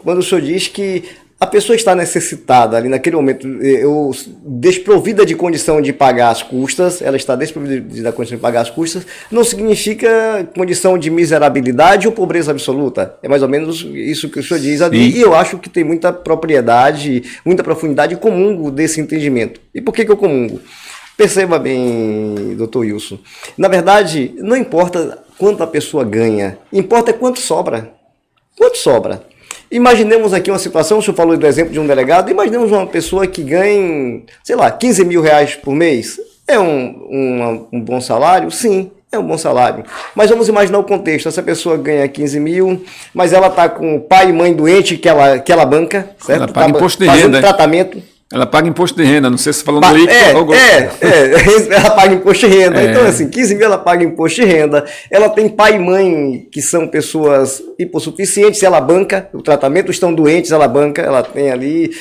quando o senhor diz que a pessoa está necessitada ali naquele momento, desprovida de condição de pagar as custas, ela está desprovida da condição de pagar as custas, não significa condição de miserabilidade ou pobreza absoluta. É mais ou menos isso que o senhor diz ali, e eu acho que tem muita propriedade, muita profundidade, e comungo desse entendimento. E por que eu comungo? Perceba bem, doutor Wilson, na verdade, não importa quanto a pessoa ganha, importa é quanto sobra. Quanto sobra? Imaginemos aqui uma situação, o senhor falou do exemplo de um delegado, imaginemos uma pessoa que ganha, sei lá, 15 mil reais por mês. É um bom salário? Sim, é um bom salário. Mas vamos imaginar o contexto, essa pessoa ganha 15 mil, mas ela está com o pai e mãe doente que ela banca, certo? Ela paga imposto de fazendo renda, tratamento. Ela paga imposto de renda, não sei se falando aí. Ela paga imposto de renda. Então, assim, 15 mil ela paga imposto de renda. Ela tem pai e mãe que são pessoas hipossuficientes, ela banca o tratamento, estão doentes, ela banca, ela tem ali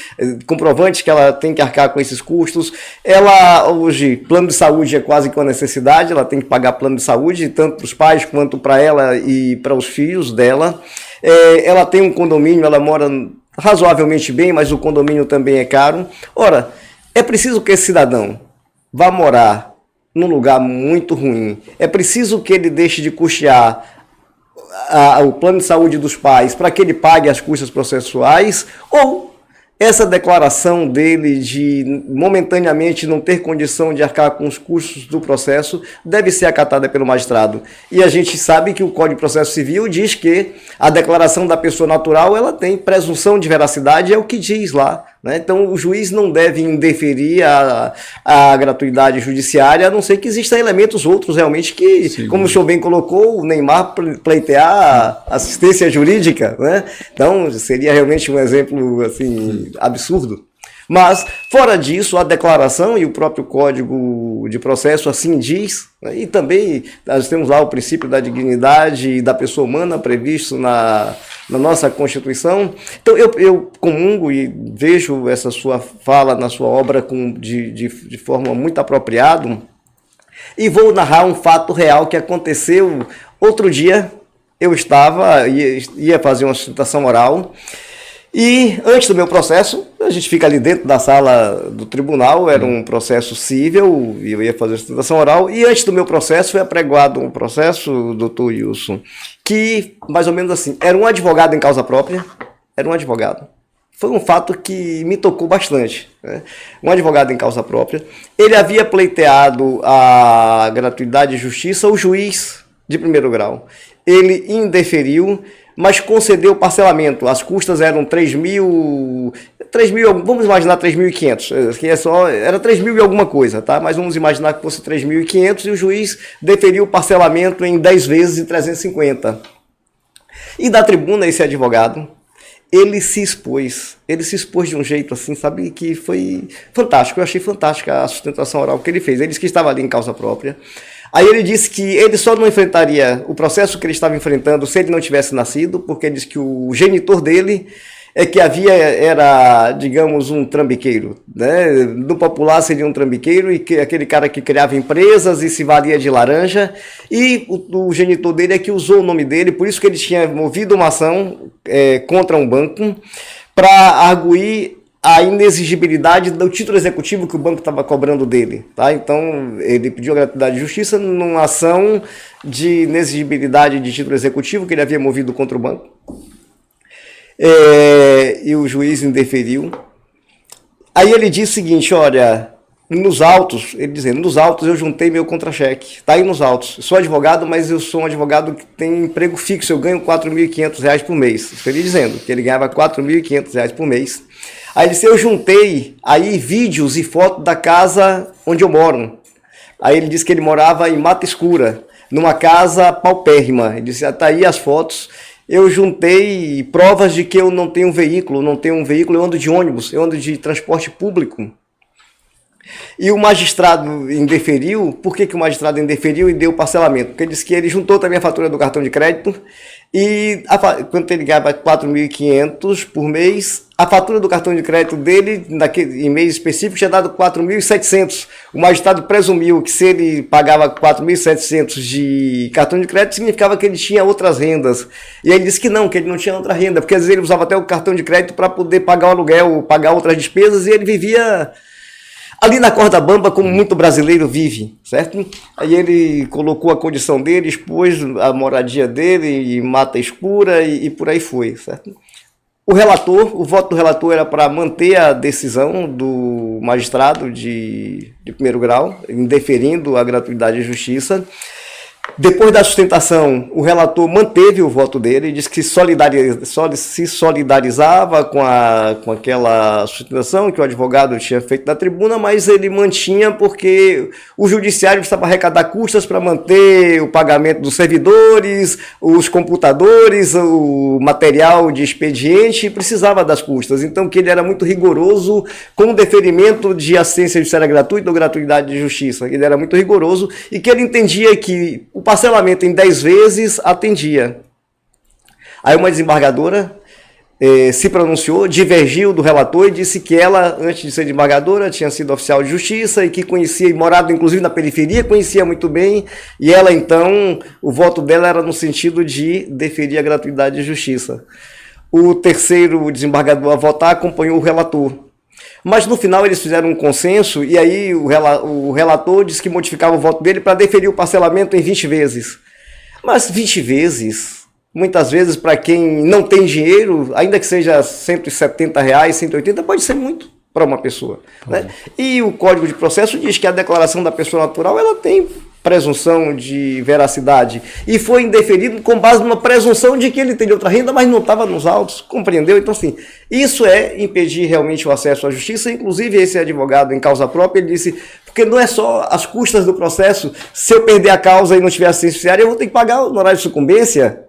comprovantes que ela tem que arcar com esses custos. Ela, hoje, plano de saúde é quase que uma necessidade, ela tem que pagar plano de saúde, tanto para os pais quanto para ela e para os filhos dela. Ela tem um condomínio, ela mora razoavelmente bem, mas o condomínio também é caro. Ora, é preciso que esse cidadão vá morar num lugar muito ruim. É preciso que ele deixe de custear o plano de saúde dos pais para que ele pague as custas processuais, ou essa declaração dele de momentaneamente não ter condição de arcar com os custos do processo deve ser acatada pelo magistrado. E a gente sabe que o Código de Processo Civil diz que a declaração da pessoa natural ela tem presunção de veracidade, é o que diz lá, né? Então o juiz não deve indeferir a gratuidade judiciária, a não ser que existam elementos outros realmente que, sim, como o senhor bem colocou, o Neymar pleitear assistência jurídica, né? Então seria realmente um exemplo assim, absurdo. Mas, fora disso, a declaração e o próprio Código de Processo assim diz, né? E também nós temos lá o princípio da dignidade da pessoa humana previsto na nossa Constituição. Então, eu comungo e vejo essa sua fala na sua obra de forma muito apropriada, e vou narrar um fato real que aconteceu outro dia. Eu ia fazer uma sustentação oral, e antes do meu processo, a gente fica ali dentro da sala do tribunal, era um processo cível, e eu ia fazer a sustentação oral, e antes do meu processo foi apregoado um processo, doutor Wilson, que, mais ou menos assim, era um advogado em causa própria, era um advogado. Foi um fato que me tocou bastante, né? Um advogado em causa própria, ele havia pleiteado a gratuidade de justiça, o juiz de primeiro grau, ele indeferiu, mas concedeu parcelamento. As custas eram 3 mil, vamos imaginar 3.500, que era 3 mil e alguma coisa, tá? Mas vamos imaginar que fosse 3.500 e o juiz deferiu o parcelamento em 10 vezes de 350. E da tribuna, esse advogado, ele se expôs de um jeito assim, sabe, que foi fantástico. Eu achei fantástica a sustentação oral que ele fez. Ele disse que estava ali em causa própria. Aí ele disse que ele só não enfrentaria o processo que ele estava enfrentando se ele não tivesse nascido, porque ele disse que o genitor dele era, digamos, um trambiqueiro, né? No popular seria um trambiqueiro, e aquele cara que criava empresas e se valia de laranja, e o genitor dele é que usou o nome dele, por isso que ele tinha movido uma ação contra um banco para arguir a inexigibilidade do título executivo que o banco estava cobrando dele, tá? Então, ele pediu a gratuidade de justiça numa ação de inexigibilidade de título executivo que ele havia movido contra o banco. E o juiz indeferiu. Aí ele disse o seguinte, olha, nos autos, ele dizendo, nos autos eu juntei meu contra-cheque, tá aí nos autos. Eu sou advogado, mas eu sou um advogado que tem emprego fixo, eu ganho R$ 4.500 por mês. Isso ele dizendo, que ele ganhava R$ 4.500 por mês. Aí ele disse, eu juntei aí vídeos e fotos da casa onde eu moro. Aí ele disse que ele morava em Mata Escura, numa casa paupérrima. Ele disse, tá aí as fotos. Eu juntei provas de que eu não tenho um veículo, eu ando de ônibus, eu ando de transporte público. E o magistrado indeferiu. Por que o magistrado indeferiu e deu o parcelamento? Porque ele disse que ele juntou também a fatura do cartão de crédito e quando ele ganhava 4.500 por mês, a fatura do cartão de crédito dele, em mês específico, tinha dado 4.700. O magistrado presumiu que se ele pagava 4.700 de cartão de crédito, significava que ele tinha outras rendas. E ele disse que não tinha outra renda, porque às vezes ele usava até o cartão de crédito para poder pagar o aluguel, pagar outras despesas, e ele vivia ali na corda bamba, como muito brasileiro vive, certo? Aí ele colocou a condição dele, expôs a moradia dele, mata escura e por aí foi, certo? O voto do relator era para manter a decisão do magistrado de primeiro grau, indeferindo a gratuidade e justiça. Depois da sustentação, o relator manteve o voto dele, disse que se solidarizava com aquela sustentação que o advogado tinha feito na tribuna, mas ele mantinha porque o judiciário precisava arrecadar custas para manter o pagamento dos servidores, os computadores, o material de expediente, e precisava das custas. Então, que ele era muito rigoroso com o deferimento de assistência judiciária gratuita ou gratuidade de justiça. Ele era muito rigoroso e que ele entendia que o parcelamento em 10 vezes atendia. Aí uma desembargadora se pronunciou, divergiu do relator e disse que ela, antes de ser desembargadora, tinha sido oficial de justiça e que conhecia, e morado inclusive na periferia, conhecia muito bem, e ela então, o voto dela era no sentido de deferir a gratuidade de justiça. O terceiro desembargador a votar acompanhou o relator. Mas no final eles fizeram um consenso e aí o relator disse que modificava o voto dele para deferir o parcelamento em 20 vezes. Mas 20 vezes, muitas vezes para quem não tem dinheiro, ainda que seja R$170, 180, pode ser muito para uma pessoa. Né? E o Código de Processo diz que a declaração da pessoa natural ela tem presunção de veracidade e foi indeferido com base numa presunção de que ele teria outra renda, mas não estava nos autos, compreendeu? Então, assim, isso é impedir realmente o acesso à justiça. Inclusive, esse advogado em causa própria, ele disse, porque não é só as custas do processo, se eu perder a causa e não tiver assistência judiciária, eu vou ter que pagar o honorário de sucumbência,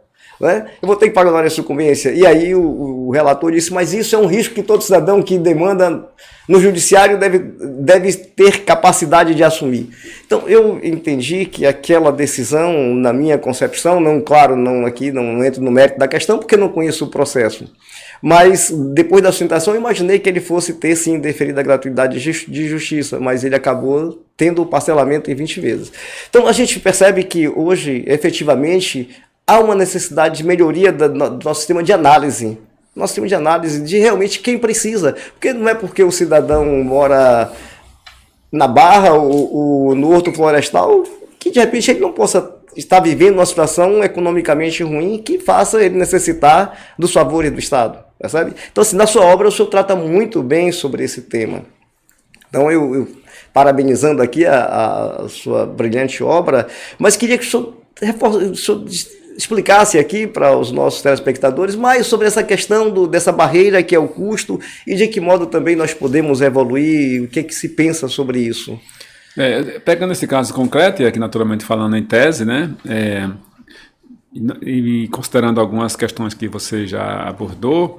né? Eu vou ter que pagar o honorário de sucumbência. E aí o relator disse, mas isso é um risco que todo cidadão que demanda no judiciário deve ter capacidade de assumir. Então, eu entendi que aquela decisão, na minha concepção, aqui não entro no mérito da questão, porque não conheço o processo, mas depois da sustentação, eu imaginei que ele fosse ter, sim, deferido a gratuidade de justiça, mas ele acabou tendo o parcelamento em 20 vezes. Então, a gente percebe que hoje, efetivamente, há uma necessidade de melhoria do nosso sistema de análise. Nosso sistema de análise de realmente quem precisa. Porque não é porque o cidadão mora na Barra ou no Horto Florestal que de repente ele não possa estar vivendo uma situação economicamente ruim que faça ele necessitar dos favores do Estado. Percebe? Então, assim, na sua obra o senhor trata muito bem sobre esse tema. Então, eu parabenizando aqui a sua brilhante obra, mas queria que o senhor explicasse aqui para os nossos telespectadores mais sobre essa questão dessa barreira que é o custo e de que modo também nós podemos evoluir, o que se pensa sobre isso. Pegando esse caso concreto, e aqui naturalmente falando em tese, né, e considerando algumas questões que você já abordou,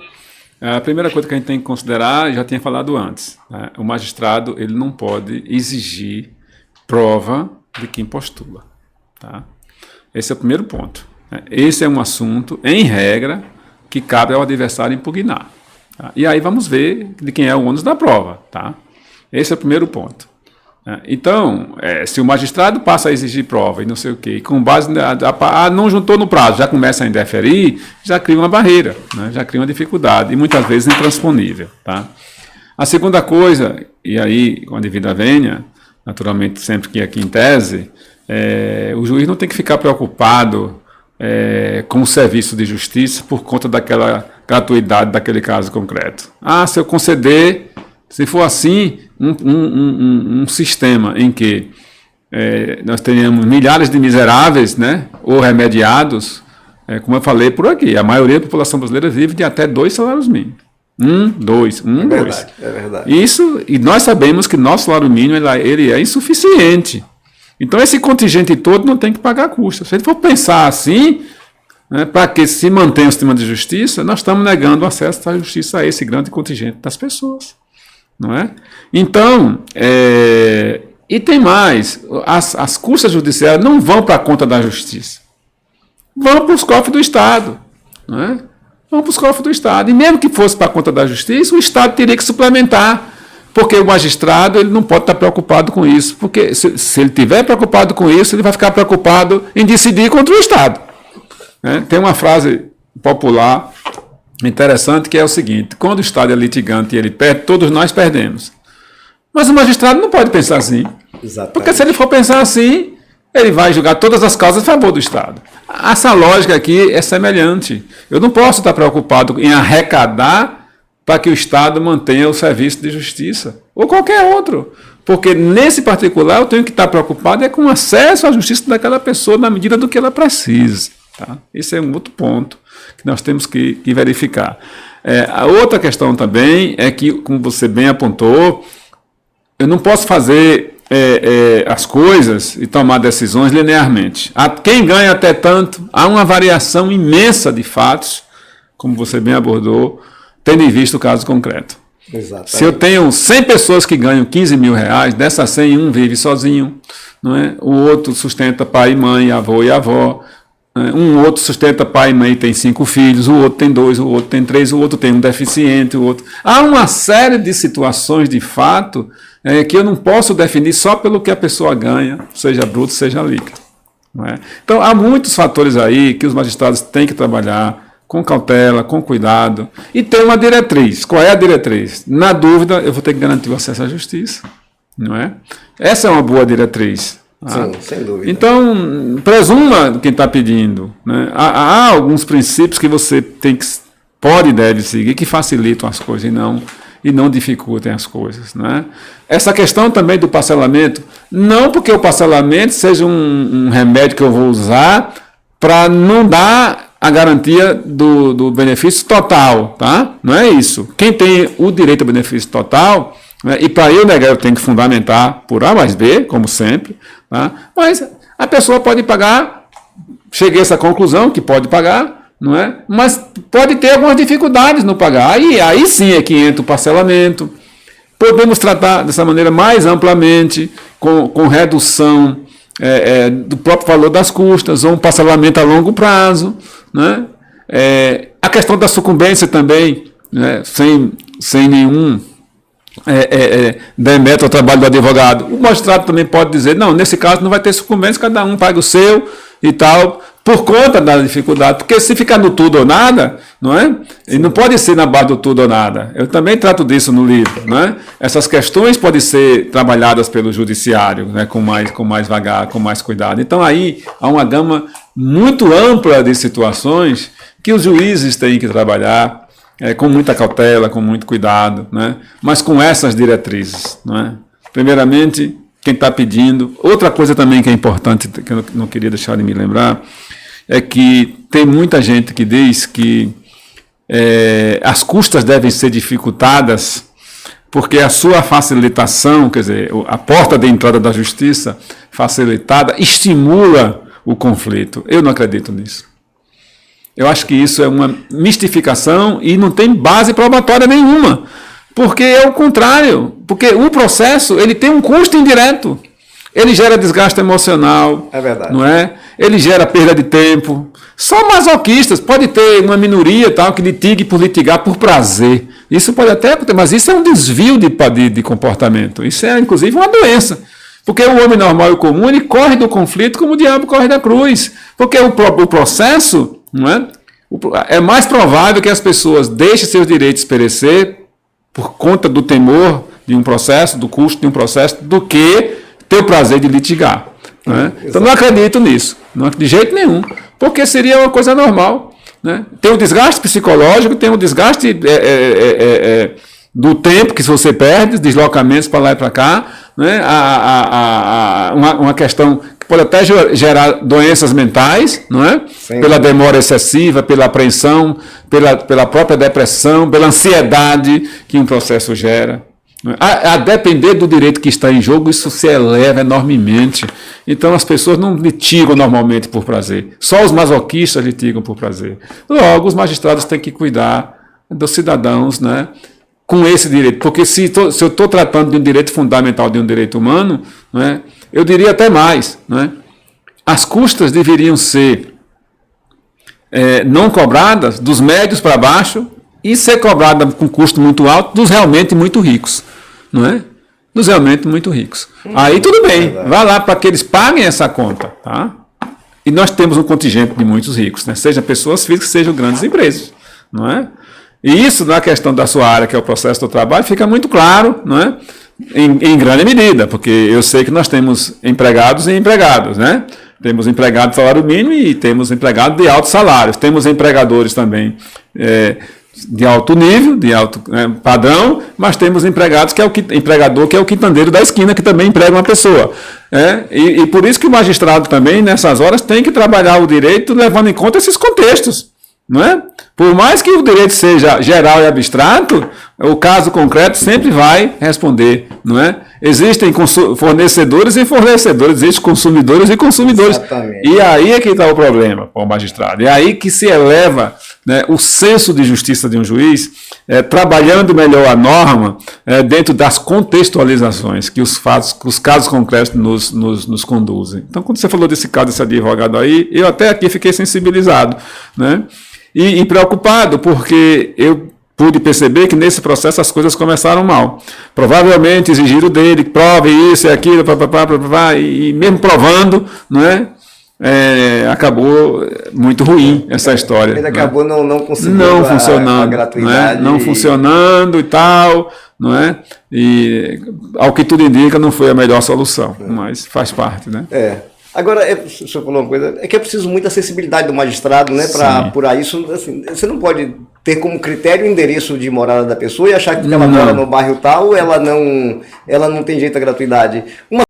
a primeira coisa que a gente tem que considerar, já tinha falado antes, né, o magistrado ele não pode exigir prova de quem postula. Tá? Esse é o primeiro ponto. Esse é um assunto, em regra, que cabe ao adversário impugnar. Tá? E aí vamos ver de quem é o ônus da prova. Tá? Esse é o primeiro ponto. Então, se o magistrado passa a exigir prova e não sei o quê, com base não juntou no prazo, já começa a indeferir, já cria uma barreira, né? Já cria uma dificuldade, e muitas vezes intransponível. Tá? A segunda coisa, e aí, com a devida vênia, naturalmente sempre que aqui em tese, o juiz não tem que ficar preocupado com o serviço de justiça por conta daquela gratuidade daquele caso concreto. Se eu conceder, se for assim, um sistema em que nós tenhamos milhares de miseráveis, né, ou remediados, como eu falei por aqui, a maioria da população brasileira vive de até 2 salários mínimos. 2. É verdade. Isso, e nós sabemos que nosso salário mínimo ele é insuficiente. Então, esse contingente todo não tem que pagar custas. Se ele for pensar assim, né, para que se mantenha o sistema de justiça, nós estamos negando o acesso à justiça a esse grande contingente das pessoas. não é? Então, e tem mais, as custas judiciais não vão para a conta da justiça, vão para os cofres do Estado, não é? Vão para os cofres do Estado, e mesmo que fosse para a conta da justiça, o Estado teria que suplementar, porque o magistrado ele não pode estar preocupado com isso, porque se ele estiver preocupado com isso, ele vai ficar preocupado em decidir contra o Estado. Tem uma frase popular interessante que é o seguinte: quando o Estado é litigante e ele perde, todos nós perdemos. Mas o magistrado não pode pensar assim. Exatamente. Porque se ele for pensar assim, ele vai julgar todas as causas a favor do Estado. Essa lógica aqui é semelhante. Eu não posso estar preocupado em arrecadar para que o Estado mantenha o serviço de justiça, ou qualquer outro. Porque nesse particular eu tenho que estar preocupado com o acesso à justiça daquela pessoa na medida do que ela precisa. Tá? Esse é um outro ponto que nós temos que verificar. A outra questão também é que, como você bem apontou, eu não posso fazer as coisas e tomar decisões linearmente. Quem ganha até tanto, há uma variação imensa de fatos, como você bem abordou, tendo em vista o caso concreto. Exatamente. Se eu tenho 100 pessoas que ganham 15 mil reais, dessas 100, um vive sozinho, não é? O outro sustenta pai e mãe, avô e avó. Um outro sustenta pai e mãe e tem 5 filhos, o outro tem 2, o outro tem 3, o outro tem um deficiente, o outro... Há uma série de situações de fato que eu não posso definir só pelo que a pessoa ganha, seja bruto, seja líquido. Não é? Então, há muitos fatores aí que os magistrados têm que trabalhar com cautela, com cuidado, e ter uma diretriz. Qual é a diretriz? Na dúvida, eu vou ter que garantir o acesso à justiça. Não é? Essa é uma boa diretriz. Sim, sem dúvida. Então, presuma quem está pedindo. Né? Há alguns princípios que você pode e deve seguir que facilitam as coisas e não dificultem as coisas. Né? Essa questão também do parcelamento, não porque o parcelamento seja um remédio que eu vou usar para não dar a garantia do benefício total, tá? Não é isso. Quem tem o direito ao benefício total, né, e para eu negar eu tenho que fundamentar por A mais B, como sempre, tá? Mas a pessoa pode pagar, cheguei a essa conclusão que pode pagar, não é? Mas pode ter algumas dificuldades no pagar. Aí sim é que entra o parcelamento. Podemos tratar dessa maneira mais amplamente, com redução do próprio valor das custas, ou um parcelamento a longo prazo. Né? A questão da sucumbência também, né? sem nenhum demérito ao trabalho do advogado. O magistrado também pode dizer, não, nesse caso não vai ter sucumbência, cada um paga o seu e tal, por conta da dificuldade, porque se ficar no tudo ou nada, não é? E não pode ser na base do tudo ou nada. Eu também trato disso no livro, não é? Essas questões podem ser trabalhadas pelo judiciário, né? com mais vagar, com mais cuidado. Então aí há uma gama muito ampla de situações que os juízes têm que trabalhar com muita cautela, com muito cuidado, né? Mas com essas diretrizes, não é? Primeiramente, quem está pedindo. Outra coisa também que é importante, que eu não queria deixar de me lembrar, é que tem muita gente que diz que as custas devem ser dificultadas porque a sua facilitação, quer dizer, a porta de entrada da justiça facilitada estimula o conflito. Eu não acredito nisso. Eu acho que isso é uma mistificação e não tem base probatória nenhuma. Porque é o contrário. Porque o processo ele tem um custo indireto. Ele gera desgaste emocional. É verdade. Não é? Ele gera perda de tempo. Só masoquistas. Pode ter uma minoria tal, que litigue por litigar por prazer. Isso pode até acontecer, mas isso é um desvio de comportamento. Isso é, inclusive, uma doença. Porque o homem normal e comum ele corre do conflito como o diabo corre da cruz. Porque o processo, não é mais provável que as pessoas deixem seus direitos perecer por conta do temor de um processo, do custo de um processo, do que ter o prazer de litigar. Né? Então não acredito nisso, de jeito nenhum, porque seria uma coisa normal. Né? Tem o desgaste psicológico, tem o desgaste do tempo que você perde, deslocamentos para lá e para cá, né? Uma questão que pode até gerar doenças mentais, não é? Pela demora excessiva, pela apreensão, pela própria depressão, pela ansiedade que um processo gera. A depender do direito que está em jogo, isso se eleva enormemente. Então as pessoas não litigam normalmente por prazer. Só os masoquistas litigam por prazer. Logo, os magistrados têm que cuidar dos cidadãos, né? com esse direito. Porque se eu estou tratando de um direito fundamental, de um direito humano, não é? Eu diria até mais. Não é? As custas deveriam ser não cobradas dos médios para baixo e ser cobrada com custo muito alto dos realmente muito ricos. Não é? Dos realmente muito ricos. Aí tudo bem, vai lá para que eles paguem essa conta. Tá? E nós temos um contingente de muitos ricos, né? Seja pessoas físicas, sejam grandes empresas. Não é? E isso, na questão da sua área, que é o processo do trabalho, fica muito claro, não é? Em grande medida, porque eu sei que nós temos empregados e empregados, né? Temos empregados de salário mínimo e temos empregados de altos salários. Temos empregadores também de alto nível, de alto padrão, mas temos empregados empregador que é o quitandeiro da esquina, que também emprega uma pessoa. E por isso que o magistrado também, nessas horas, tem que trabalhar o direito levando em conta esses contextos. Não é? Por mais que o direito seja geral e abstrato, o caso concreto sempre vai responder, não é? Existem fornecedores e fornecedores, existem consumidores e consumidores. Exatamente. E aí é que está o problema com o magistrado. É aí que se eleva, né, o senso de justiça de um juiz, trabalhando melhor a norma dentro das contextualizações que os casos concretos nos conduzem. Então, quando você falou desse caso, desse advogado aí, eu até aqui fiquei sensibilizado, né? E preocupado, porque eu pude perceber que nesse processo as coisas começaram mal. Provavelmente exigiram dele, prove isso e aquilo, e mesmo provando, não é? Acabou muito ruim essa história. Ele acabou não conseguindo a gratuidade. Não funcionando e tal, não é? E ao que tudo indica não foi a melhor solução, mas faz parte, né? Agora, o senhor falou uma coisa, é que é preciso muita acessibilidade do magistrado, né, para apurar isso. Assim, você não pode ter como critério o endereço de morada da pessoa e achar que ela mora no bairro tal, ela não tem direito à gratuidade. Uma